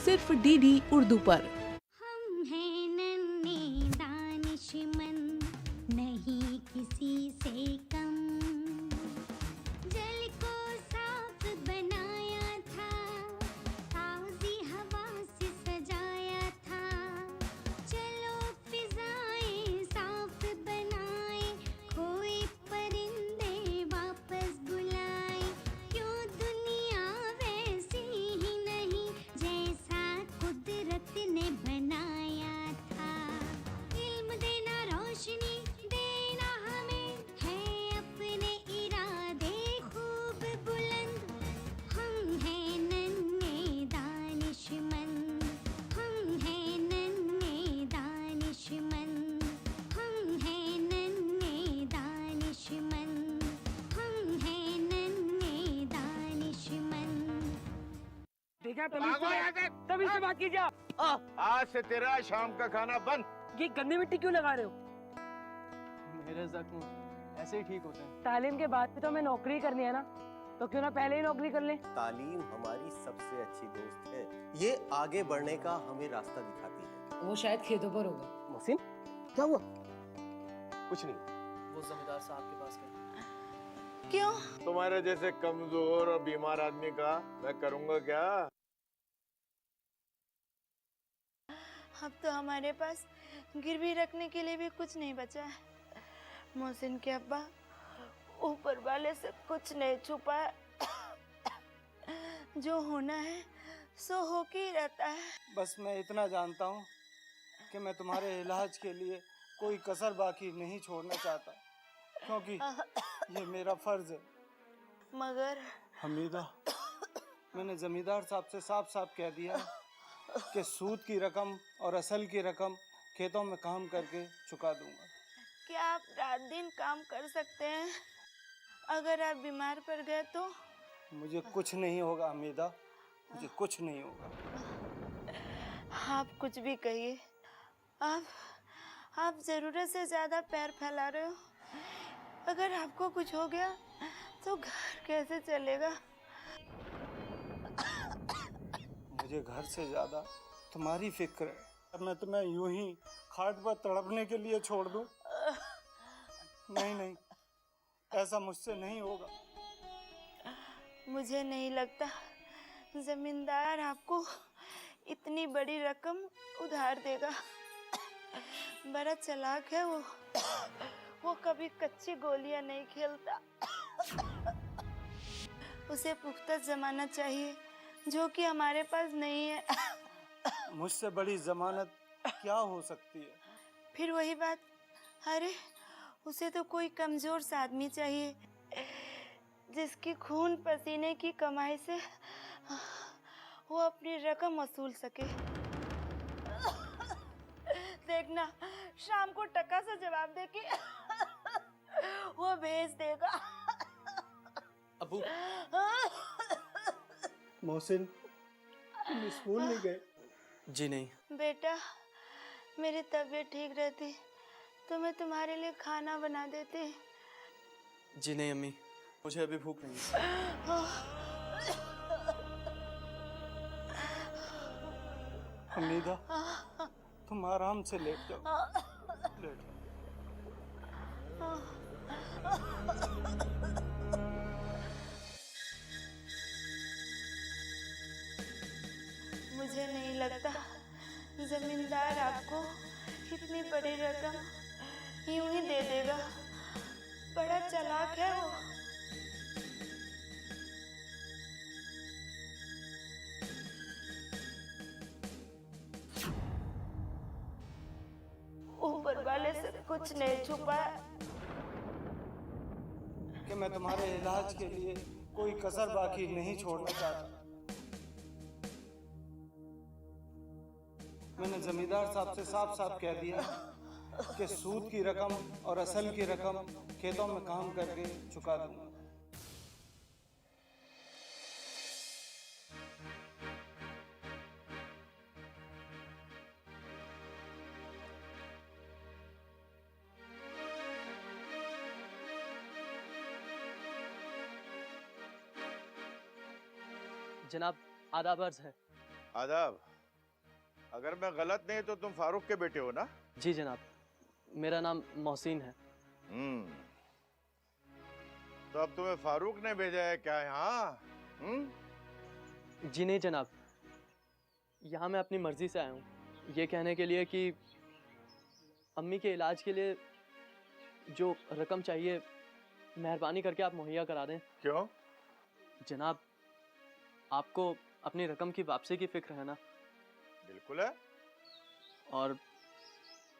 सिर्फ डीडी उर्दू पर। हम हैं नन्हे दानिशमंद, नहीं किसी से कम। जल को साफ बनाया था, ताज़ी हवा से सजाया था। चलो फिजाएं साफ बनाए, खोए परिंदे वापस बुलाए। क्यों दुनिया वैसी ही नहीं जैसा कुदरत ने बनाया था। इल्म देना, रोशनी देना हमें, है अपने इरादे खूब बुलंद। हम हैं नन्हे दानिशमंद, हम हैं नन्हे दानिशमंद, हम हैं नन्हे दानिशमंद, हम हैं नन्हे दानिशमंद। देखा तमीज से बात कीजिए। आज से तेरा शाम का खाना बंद। ये गंदी मिट्टी क्यों लगा रहे हो? मेरे जख्म ऐसे ही ठीक होते हैं। तालीम के बाद भी तो हमें नौकरी करनी है ना, तो क्यों ना पहले ही नौकरी कर लें। तालीम हमारी सबसे अच्छी दोस्त है, ये आगे बढ़ने का हमें रास्ता दिखाती है। वो शायद खेतों पर होगा। मोहसिन, क्या हुआ? कुछ नहीं। वो जमींदार साहब के पास गए। क्यों? तुम्हारे जैसे कमजोर और बीमार आदमी का मैं करूंगा क्या? अब तो हमारे पास गिरवी रखने के लिए भी कुछ नहीं बचा है। मोहसिन के अब्बा, ऊपर वाले से कुछ नहीं छुपा है। जो होना है सो हो के ही रहता है। बस मैं इतना जानता हूँ कि मैं तुम्हारे इलाज के लिए कोई कसर बाकी नहीं छोड़ना चाहता, क्योंकि ये मेरा फर्ज है। मगर हमीदा, मैंने जमींदार साहब से साफ साफ कह दिया है कि सूद की रकम और असल की रकम खेतों में काम करके चुका दूंगा। क्या आप रात दिन काम कर सकते हैं? अगर आप बीमार पड़ गए तो? मुझे कुछ नहीं होगा हमीदा, मुझे कुछ नहीं होगा। आप कुछ भी कहिए, आप जरूरत से ज्यादा पैर फैला रहे हो। अगर आपको कुछ हो गया तो घर कैसे चलेगा? मुझे घर से ज्यादा तुम्हारी फिक्र है। मैं तुम्हें यूं ही खाट पर तड़पने के लिए छोड़ दूं? नहीं नहीं, ऐसा मुझसे नहीं होगा। मुझे नहीं लगता जमींदार आपको इतनी बड़ी रकम उधार देगा। बड़ा चालाक है वो कभी कच्ची गोलियां नहीं खेलता। उसे पुख्ता जमाना चाहिए, जो कि हमारे पास नहीं है। मुझसे बड़ी जमानत क्या हो सकती है? फिर वही बात, अरे उसे तो कोई कमजोर सा आदमी चाहिए, जिसकी खून पसीने की कमाई से वो अपनी रकम वसूल सके। देखना, शाम को टका सा जवाब दे के वो भेज देगा। अबू, मोहसिन, तुम स्कूल नहीं गए? जी नहीं। बेटा, मेरी तबीयत ठीक रहती तो मैं तुम्हारे लिए खाना बना देती। जी नहीं अम्मी, मुझे अभी भूख नहीं है। हमीदा, तुम आराम से लेट जाओ, लेट जाओ। मुझे नहीं लगता जमींदार आपको इतनी बड़ी रकम यूं ही दे देगा। बड़ा चालाक है वो। ऊपर वाले से कुछ नहीं छुपा है कि मैं तुम्हारे इलाज के लिए कोई कसर बाकी नहीं छोड़ना चाहता। मैंने जमींदार साहब से साफ साफ कह दिया कि सूद की रकम और असल की रकम खेतों में काम करके चुका दूंगा। जनाब, आदाब अर्ज है। आदाब। अगर मैं गलत नहीं तो तुम फारूक के बेटे हो ना? जी जनाब, मेरा नाम मोहसिन है। तो अब तुम्हें फारूक ने भेजा है क्या यहाँ? जी नहीं जनाब, यहाँ मैं अपनी मर्जी से आया हूँ, ये कहने के लिए कि अम्मी के इलाज के लिए जो रकम चाहिए मेहरबानी करके आप मुहैया करा दें। क्यों? जनाब, आपको अपनी रकम की वापसी की फिक्र है ना? बिल्कुल है। और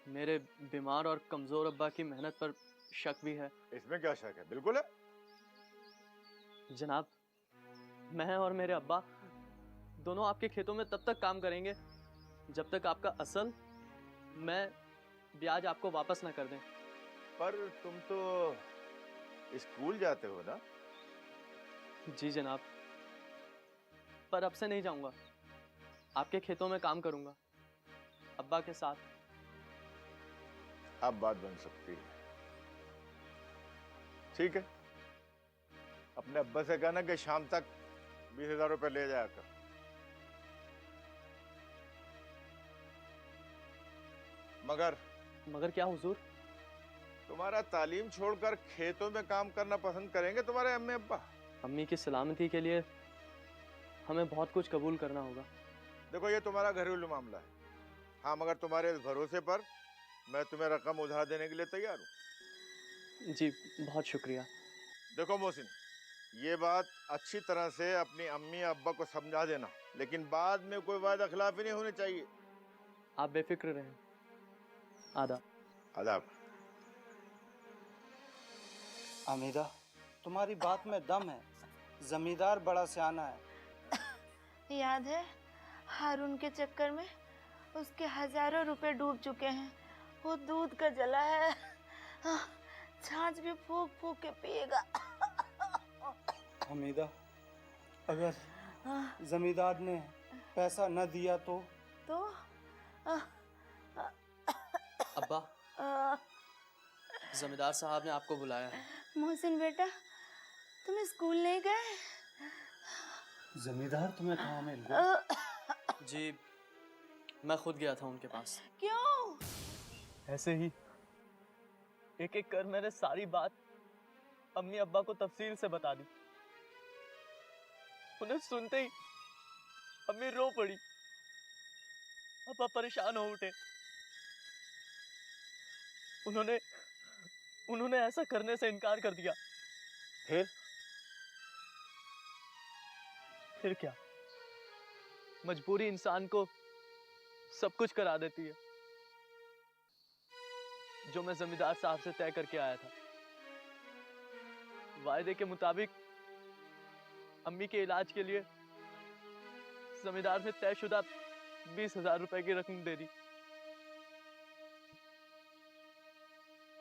मेरे बीमार और कमज़ोर अब्बा की मेहनत पर शक भी है। इसमें क्या शक है? बिल्कुल है। जनाब, मैं और मेरे अब्बा दोनों आपके खेतों में तब तक काम करेंगे जब तक आपका असल मैं ब्याज आपको वापस ना कर दें। पर तुम तो स्कूल जाते हो ना? जी जनाब, पर अब से नहीं जाऊंगा, आपके खेतों में काम करूंगा अब्बा के साथ। अब बात बन सकती है। ठीक है, अपने अब्बा से कहना कि शाम तक 20,000 रुपए ले जाया कर। मगर क्या हुजूर? तुम्हारा तालीम छोड़कर खेतों में काम करना पसंद करेंगे तुम्हारे अम्मी अब्बा? अम्मी की सलामती के लिए हमें बहुत कुछ कबूल करना होगा। देखो, ये तुम्हारा घरेलू मामला है। हाँ, मगर तुम्हारे इस भरोसे पर मैं तुम्हें रकम उधार देने के लिए तैयार हूँ। जी, बहुत शुक्रिया। देखो मोहसिन, ये बात अच्छी तरह से अपनी अम्मी अब्बा को समझा देना, लेकिन बाद में कोई वादा खिलाफी नहीं होनी चाहिए। आप बेफिक्र रहें। आदाब। आदाब। अमीदा, तुम्हारी बात में दम है। जमींदार बड़ा सियाना है। याद है, हारून के चक्कर में उसके हजारों रुपए डूब चुके हैं। वो दूध का जला है, छाछ भी फूक फूक के पिएगा। हमीदा, अगर जमींदार ने पैसा न दिया तो? अब्बा, जमींदार साहब ने आपको बुलाया है। मोहसिन बेटा, तुम स्कूल नहीं गए? जमींदार तुम्हें कहाँ मिल गया? जी, मैं खुद गया था उनके पास। क्यों? ऐसे ही एक एक कर मैंने सारी बात अम्मी अब्बा को तफसील से बता दी। उन्हें सुनते ही अम्मी रो पड़ी, अब्बा परेशान हो उठे। उन्होंने ऐसा करने से इनकार कर दिया। फिर क्या, मजबूरी इंसान को सब कुछ करा देती है। जो मैं जमींदार साहब से तय करके आया था, वायदे के मुताबिक अम्मी के इलाज के लिए जमींदार ने तयशुदा 20,000 रुपए की रकम दे दी।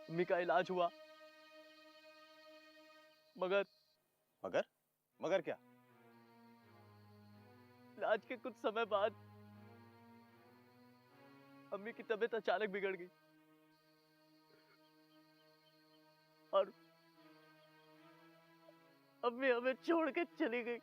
अम्मी का इलाज हुआ, मगर क्या? इलाज के कुछ समय बाद अम्मी की तबीयत अचानक बिगड़ गई और अम्मी हमें छोड़ के चली गई।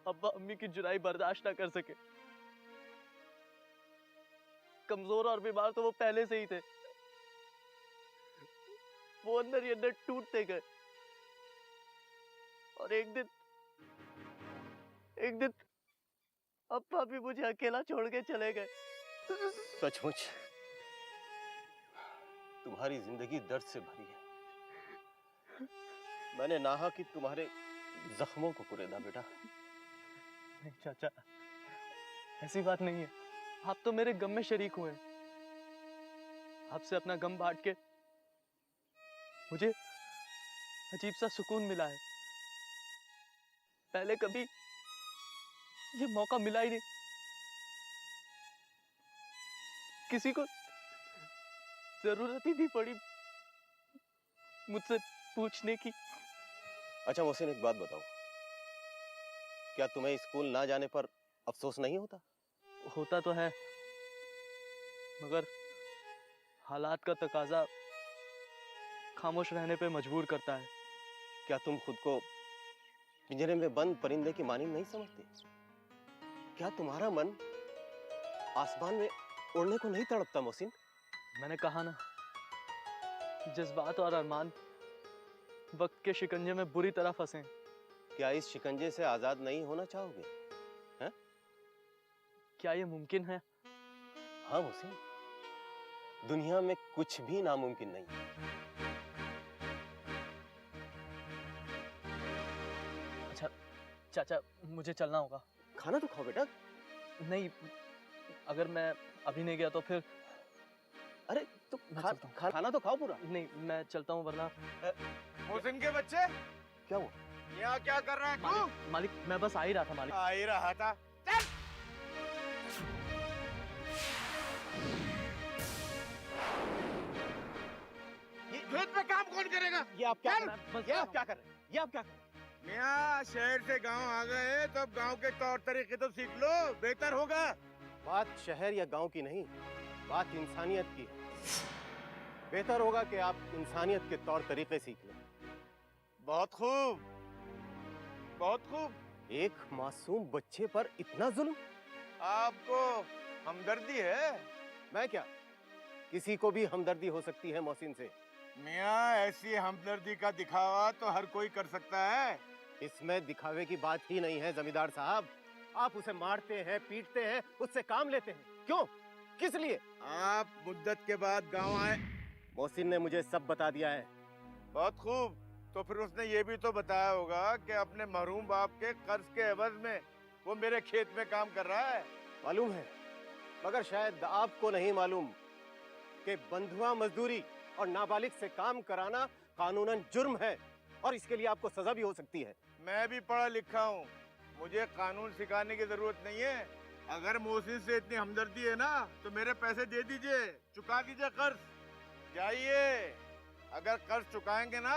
अब्बा अम्मी की जुदाई बर्दाश्त ना कर सके। कमजोर और बीमार तो वो पहले से ही थे। वो अंदर ही अंदर टूटते गए और एक दिन अब्बा भी मुझे अकेला छोड़ के चले गए। सचमुच तुम्हारी जिंदगी दर्द से भरी है। मैंने नाहा कि तुम्हारे जख्मों को कुरेदा बेटा। नहीं चाचा, ऐसी बात नहीं है। आप तो मेरे गम में शरीक हुए। आपसे अपना गम बांट के मुझे अजीब सा सुकून मिला है। पहले कभी ये मौका मिला ही नहीं किसी को जरूरत ही नहीं पड़ी मुझसे पूछने की। अच्छा मोहसिन, एक बात बताओ, क्या तुम्हें स्कूल ना जाने पर अफसोस नहीं होता? होता तो है, मगर हालात का तकाजा खामोश रहने पे मजबूर करता है। क्या तुम खुद को पिंजरे में बंद परिंदे की मानी नहीं समझते? क्या तुम्हारा मन आसमान में उड़ने को नहीं तड़पता मोहसिन? मैंने कहा ना, जज्बात और अरमान वक्त के शिकंजे में बुरी तरह फंसे हैं। क्या इस शिकंजे से आजाद नहीं होना चाहोगे? हैं? क्या ये मुमकिन है? हाँ मोहसिन, दुनिया में कुछ भी नामुमकिन नहीं है। अच्छा चाचा, मुझे चलना होगा। खाना तो खाओ बेटा। नहीं, अगर मैं अभी नहीं गया तो फिर अरे तो मैं चलता हूँ। खाना तो खाओ पूरा। नहीं, मैं चलता हूँ वरना। मोहसिन के बच्चे, क्या हुआ? यहाँ क्या कर रहा है तू? मालिक, मैं बस आ ही रहा था मालिक। आ ही रहा था। चल। ये खेत में काम कौन करेगा? ये आप क्या चल। कर रहे हैं? ये आप क्या कर रहे हैं? ये आप क्या कर रहे हैं? मियाँ, शहर से गांव आ गए तो अब गांव के तौर तरीके तो सीख लो, बेहतर होगा। बात शहर या गांव की नहीं, बात इंसानियत की है। बेहतर होगा कि आप इंसानियत के तौर तरीके सीख लें। बहुत खूब, बहुत खूब। एक मासूम बच्चे पर इतना जुल्म? आपको हमदर्दी है? मैं क्या, किसी को भी हमदर्दी हो सकती है मोहसिन से। मियाँ, ऐसी हमदर्दी का दिखावा तो हर कोई कर सकता है। इसमें दिखावे की बात ही नहीं है जमींदार साहब। आप उसे मारते हैं, पीटते हैं, उससे काम लेते हैं। क्यों? किस लिए? आप मुद्दत के बाद गांव आए। मोहसिन ने मुझे सब बता दिया है। बहुत खूब। तो फिर उसने ये भी तो बताया होगा कि अपने मरहूम बाप के कर्ज के एवज में वो मेरे खेत में काम कर रहा है। मालूम है, मगर शायद आपको नहीं मालूम कि बंधुआ मजदूरी और नाबालिग से काम कराना कानूनन जुर्म है और इसके लिए आपको सजा भी हो सकती है। मैं भी पढ़ा लिखा हूँ, मुझे कानून सिखाने की जरूरत नहीं है। अगर मोहसिन से इतनी हमदर्दी है ना तो मेरे पैसे दे दीजिए, चुका दीजिए कर्ज। जाइए, अगर कर्ज चुकाएंगे ना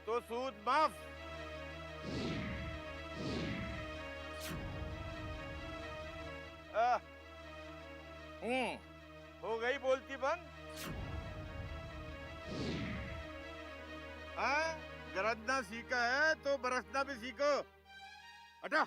तो सूद माफ। हो गई बोलती बंद। हाँ, गरजना सीखा है तो बरसना भी सीखो। हटा।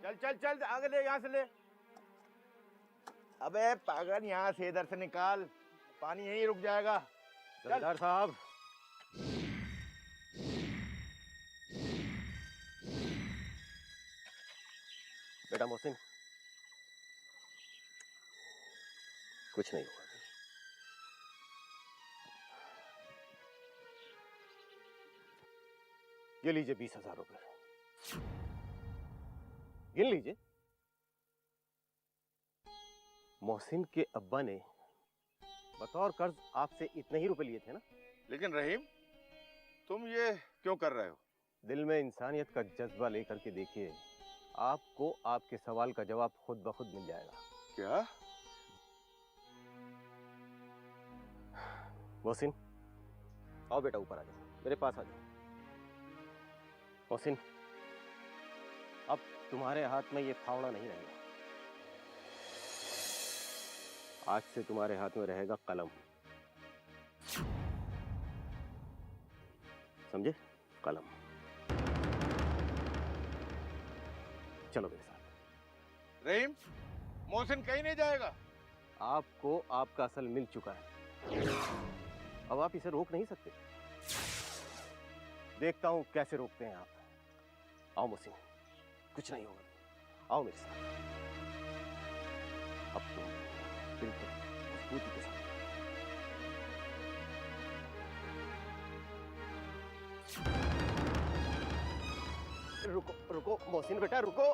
चल चल चल, आगे ले, यहाँ से ले। अबे पागल, यहाँ से इधर से निकाल, पानी यहीं रुक जाएगा। जमींदार साहब, बेटा मोहसिन, कुछ नहीं हुआ। ये लीजिए 20,000 रुपए, गिन लीजिए। मोहसिन के अब्बा ने बतौर कर्ज आपसे इतने ही रुपए लिए थे ना? लेकिन रहीम, तुम ये क्यों कर रहे हो? दिल में इंसानियत का जज्बा लेकर के देखिए, आपको आपके सवाल का जवाब खुद ब खुद मिल जाएगा। क्या? मोहसिन, आओ बेटा, ऊपर आ जाओ, मेरे पास आ जाओ। मोहसिन, अब तुम्हारे हाथ में ये फावड़ा नहीं रहेगा। आज से तुम्हारे हाथ में रहेगा कलम। समझे? कलम। चलो मेरे साथ। रहीम, मोहसिन कहीं नहीं जाएगा। आपको आपका असल मिल चुका है, अब आप इसे रोक नहीं सकते। देखता हूं कैसे रोकते हैं आप। आओ मोहसिन, कुछ नहीं होगा, आओ मेरे साथ। अब तुम बिल्कुल मजबूती के साथ। रुको रुको मोहसिन बेटा, रुको।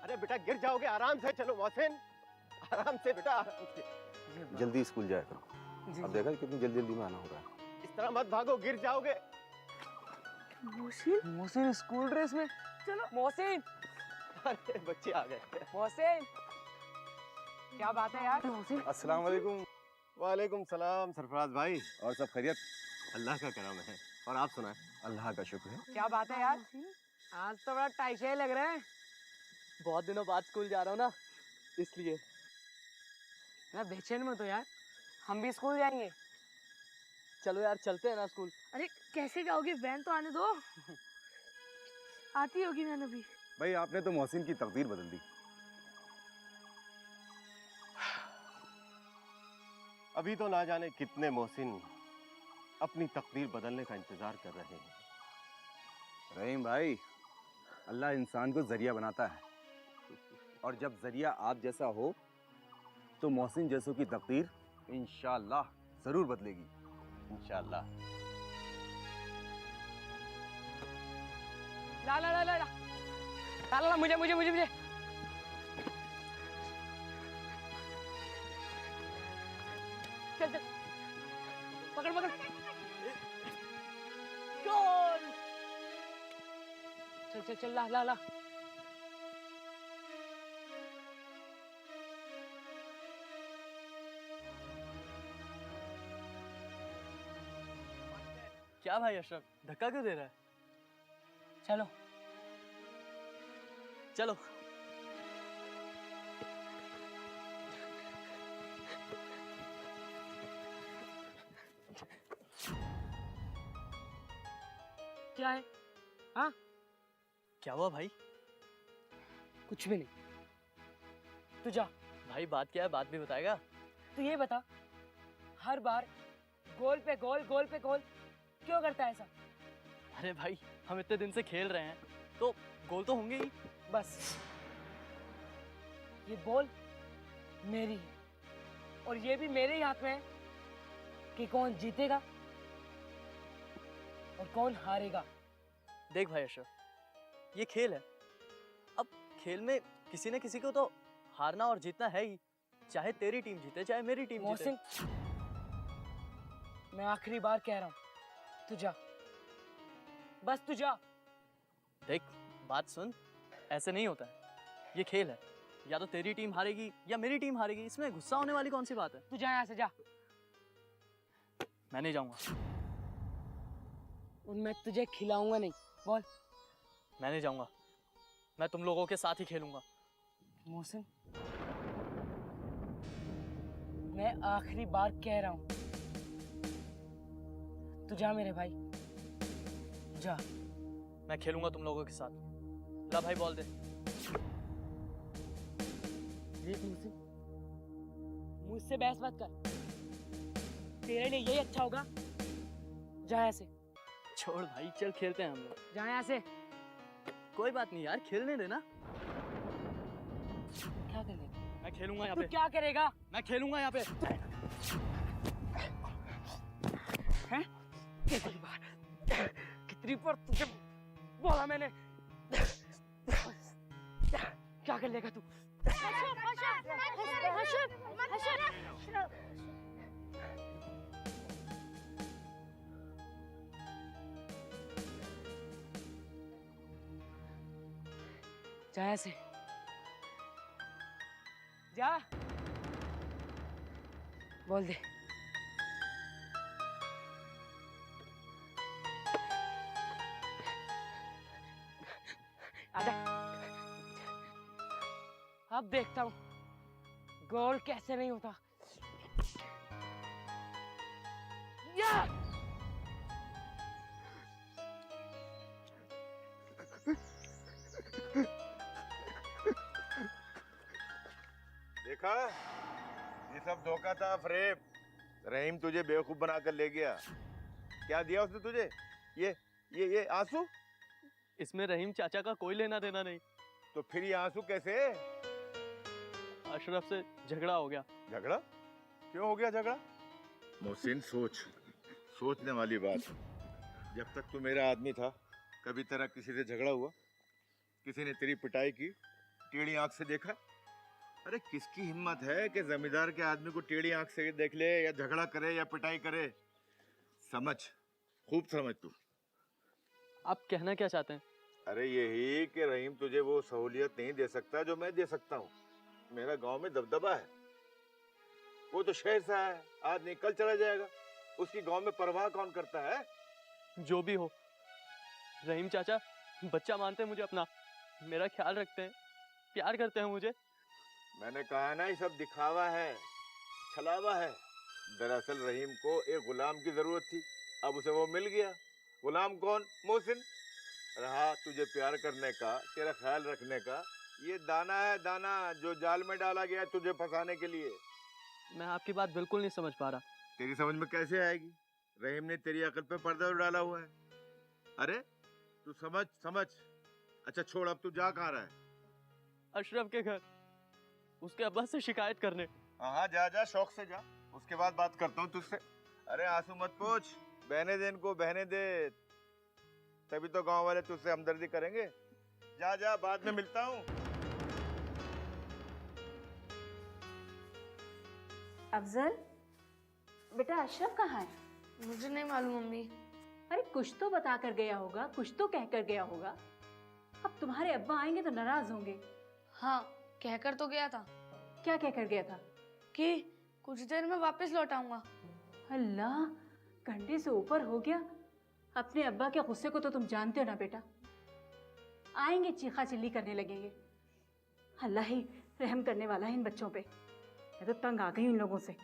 अरे बेटा गिर जाओगे, आराम से चलो मोहसिन, आराम से बेटा, आराम से। जल्दी स्कूल जाया करो। अब देखा कितनी जल्दी जल्दी में आना होगा। इस तरह मत भागो, गिर जाओगे। मोहसिन, मोहसिन स्कूल ड्रेस में। चलो मोहसिन। अरे बच्चे आ गए। मोहसिन, क्या बात है यार? मोहसिन, अस्सलाम वालेकुम। वालेकुम सलाम सरफराज भाई। और सब खैरियत? अल्लाह का करम है। और आप सुनाएं? अल्लाह का शुक्र है। क्या बात है यार, आज तो बड़ा टाइशे लग रहा है। बहुत दिनों बाद स्कूल जा रहा हूँ ना, इसलिए। ना बेचैन मत हो यार, हम भी स्कूल जाएंगे। चलो यार, चलते हैं ना स्कूल। अरे कैसे जाओगे, वैन तो आने दो। आती होगी वैन अभी। भाई आपने तो मोहसिन की तकदीर बदल दी। अभी तो ना जाने कितने मोहसिन अपनी तकदीर बदलने का इंतजार कर रहे हैं। रहीम भाई, अल्लाह इंसान को जरिया बनाता है, और जब जरिया आप जैसा हो तो मोहसिन जैसों की तकदीर इंशाअल्लाह जरूर बदलेगी, इंशाअल्लाह। ला ला ला ला ला ला ला, मुझे मुझे मुझे मुझे चल चल, पकड़ पकड़, गोल। चल चल चल, ला ला ला। क्या भाई अशरफ, धक्का क्यों दे रहा है? चलो चलो। क्या है? हाँ क्या हुआ भाई? कुछ भी नहीं, तू जा। भाई बात क्या है, बात भी बताएगा? तू ये बता, हर बार गोल पे गोल, गोल पे गोल क्यों करता है ऐसा? अरे भाई, हम इतने दिन से खेल रहे हैं तो गोल तो होंगे ही। बस ये बॉल मेरी है, और ये भी मेरे ही हाथ में है कि कौन जीतेगा और कौन हारेगा। देख भाई अशरफ, ये खेल है। अब खेल में किसी न किसी को तो हारना और जीतना है ही, चाहे तेरी टीम जीते चाहे मेरी टीम जीते। मोहसिन, मैं आखिरी बार कह रहा हूं, तू जा, बस तू जा। देख बात सुन, ऐसे नहीं होता है, ये खेल है। या तो तेरी टीम हारेगी या मेरी टीम हारेगी, इसमें गुस्सा होने वाली कौन सी बात है? तू जा यहाँ से, जा। मैं नहीं जाऊंगा। और मैं तुझे खिलाऊंगा नहीं, बोल। मैं नहीं जाऊंगा, मैं तुम लोगों के साथ ही खेलूंगा। मोहसिन, मैं आखिरी बार कह रहा हूं, तू जा मेरे भाई, जा। मैं खेलूंगा तुम लोगों के साथ। ला भाई, बॉल दे। देख मुझसे, मुझसे बहस मत कर, तेरे लिए यही अच्छा होगा। जा यहाँ से, छोड़ भाई, चल खेलते हैं हम लोग। जा यहाँ से। कोई बात नहीं यार, खेलने देना। क्या करेगा? मैं खेलूंगा यहाँ तू पे। क्या करेगा? मैं खेलूंगा यहाँ पे। हैं? कितनी बार तुझे बोला मैंने, क्या कर लेगा तू? जा ऐसे, जा, बोल दे। आजा, अब देखता हूँ गोल कैसे नहीं होता। या! देखा, ये सब धोखा था, फ्रेब। रहीम तुझे बेवकूफ बनाकर ले गया। क्या दिया उसने तुझे? ये आंसू? इसमें रहीम चाचा का कोई लेना देना नहीं। तो फिर ये आंसू कैसे? अशरफ से झगड़ा हो गया। झगड़ा? क्यों हो गया झगड़ा? मोहसिन, सोचने वाली बात। जब तक तू मेरा आदमी था, कभी तेरा किसी से झगड़ा हुआ? किसी ने तेरी पिटाई की, टेढ़ी आंख से देखा? अरे किसकी हिम्मत है कि जमींदार के आदमी को टेढ़ी आंख से देख ले, या झगड़ा करे या पिटाई करे? समझ, खूब समझ तू। आप कहना क्या चाहते हैं? अरे यही कि रहीम तुझे वो सहूलियत नहीं दे सकता जो मैं दे सकता हूँ। मेरा गांव में दबदबा है। वो तो शहर से है, आज नहीं कल चला जाएगा। उसकी गांव में परवाह कौन करता है? जो भी हो, रहीम चाचा बच्चा मानते हैं मुझे अपना, मेरा ख्याल रखते हैं, प्यार करते हैं मुझे। मैंने कहा ना, ये सब दिखावा है, छलावा है। दरअसल रहीम को एक गुलाम की जरूरत थी, अब उसे वो मिल गया। गुलाम कौन? मोहसिन। रहा तुझे प्यार करने का, तेरा ख्याल रखने का, ये दाना है, दाना जो जाल में डाला गया है तुझे फंसाने के लिए। मैं आपकी बात बिल्कुल नहीं समझ पा रहा। तेरी समझ में कैसे आएगी? रहीम ने तेरी अकल पे पर्दा डाला हुआ है। अरे तू समझ समझ। अच्छा छोड़, अब तू जा कहाँ रहा है? अशरफ के घर, उसके अब्बा से शिकायत करने। हाँ जा जा, शौक से जा, उसके बाद बात करता हूँ तुझसे। अरे आंसू मत पोंछ, बहने दे इनको, बहने दे, तभी तो गांव वाले तुझसे हमदर्दी करेंगे। जा जा, बाद में मिलता हूँ। अफजल, बेटा अशरफ कहाँ है? मुझे नहीं मालूम मम्मी। अरे कुछ तो बता कर गया होगा, कुछ तो कह कर गया होगा। अब तुम्हारे अब्बा आएंगे तो नाराज होंगे। हाँ, कहकर तो गया था क्या कह कर गया था? कि कुछ देर में वापस लौट आऊंगा। अल्लाह, घंटे से ऊपर हो गया। अपने अब्बा के गुस्से को तो तुम जानते हो ना बेटा। आएंगे चीखा चिल्ली करने लगेंगे। अल्लाह ही रहम करने वाला है इन बच्चों पे। मैं तो तंग आ गई इन लोगों से।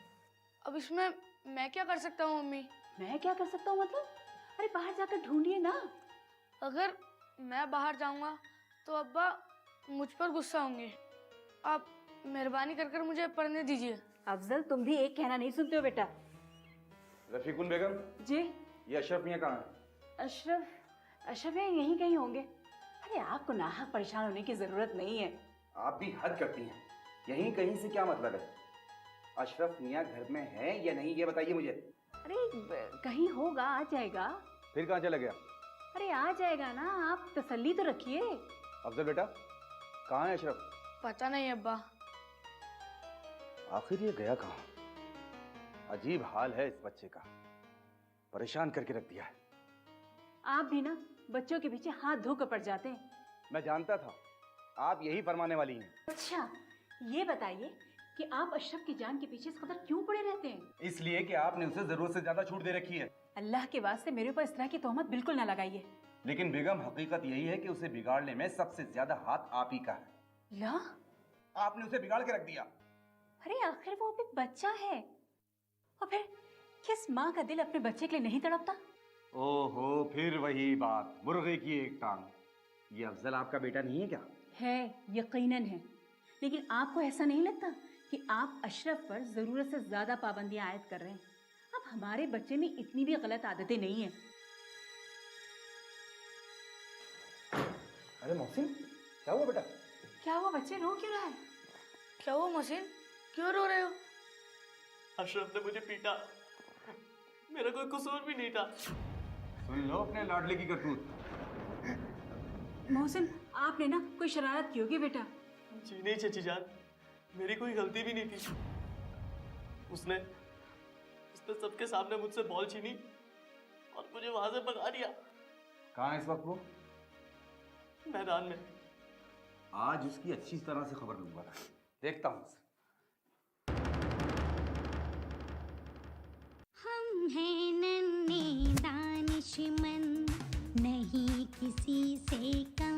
अब इसमें मैं क्या कर सकता हूँ मम्मी? मैं क्या कर सकता हूँ मतलब? अरे बाहर जाकर ढूंढिए ना। अगर मैं बाहर जाऊंगा तो अब्बा मुझ पर गुस्सा होंगे। आप मेहरबानी कर कर मुझे पढ़ने दीजिए। अफजल, तुम भी एक कहना नहीं सुनते हो बेटा। रफीकुन बेगम, जी? ये अशरफ मियाँ कहाँ है? अशरफ यहीं कहीं होंगे। अरे आपको नाहक परेशान होने की जरूरत नहीं है। आप भी हद करती हैं। यहीं कहीं से क्या मतलब है? अशरफ मियाँ घर में है या नहीं, ये बताइए मुझे। अरे कहीं होगा, आ जाएगा। फिर कहाँ चला गया? अरे आ जाएगा ना, आप तसल्ली तो रखिए। अफजल बेटा, कहाँ है अशरफ? पता नहीं अब्बा। आखिर ये गया कहाँ? अजीब हाल है इस बच्चे का, परेशान करके रख दिया है। आप भी ना बच्चों के पीछे हाथ धोकर पड़ जाते हैं। मैं जानता था आप यही फरमाने वाली हैं। अच्छा, ये बताइए कि आप अशरफ की जान के पीछे इस कदर क्यों पड़े रहते हैं? इसलिए कि आपने उसे जरूरत से ज्यादा छूट दे रखी है। अल्लाह के वास्ते मेरे ऊपर इस तरह की तोहमत बिल्कुल ना लगाइए। लेकिन बेगम, हकीकत यही है कि उसे बिगाड़ने में सबसे ज्यादा हाथ आप ही का है। ला? आपने उसे बिगाड़ के रख दिया। अरे आखिर वो अभी बच्चा है, और फिर किस माँ का दिल अपने बच्चे के लिए नहीं तड़पता? ओहो, फिर वही बात, मुर्गे की एक टांग। ये अफजल आपका बेटा नहीं है क्या? है, यकीनन है। लेकिन आपको ऐसा नहीं लगता कि आप अशरफ पर जरूरत से ज्यादा पाबंदियां आयद कर रहे हैं? अब हमारे बच्चे में इतनी भी गलत आदतें नहीं हैं। अरे मोहसिन, क्या हुआ बेटा? क्या हुआ बच्चे, रो क्यों रहा है? क्या हुआ मोहसिन, क्यों रो रहे हो? अशरफ ने मुझे पीटा, मेरा कोई कसूर भी नहीं था। सुन लो अपने लाडले की करतूत। मोहसिन, आपने ना कोई शरारत की होगी बेटा। जी नहीं चची जान, मेरी कोई गलती भी नहीं थी। उसने सबके सामने मुझसे बॉल छीनी और मुझे वहां से भगा दिया। कहाँ है इस वक्त वो? मैदान में। आज उसकी अच्छी तरह से खबर लूंगा, देखता हूँ। हम हैं नन्हे दानिशमंद, नहीं किसी से कम।